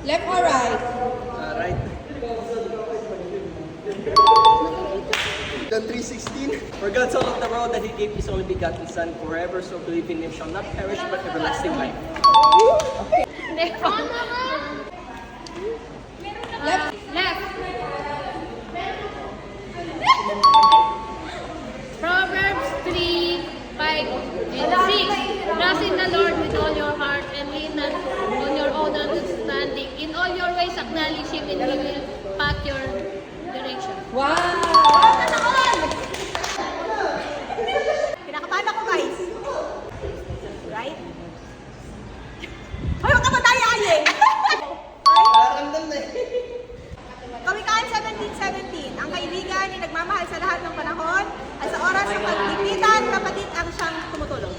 Left or right? Right. John 3:16. For God so loved the world that He gave His only begotten Son, forever so believe in Him shall not perish but everlasting life. Left. Left. Left. Proverbs 3:5 and 6. Trust in the Lord with all your heart and lean not on your own understanding. In all your ways acknowledge Him and He will path your direction. Wow! Kinakabahan ako, guys. Right? Hoy, huwag ka matayayin! Nararamdam na Kawikaan 17:17. Ang kaibigan ay nagmamahal sa lahat ng panahon at sa oras ng pagtipitan, kapatid ang siyang tumutulong.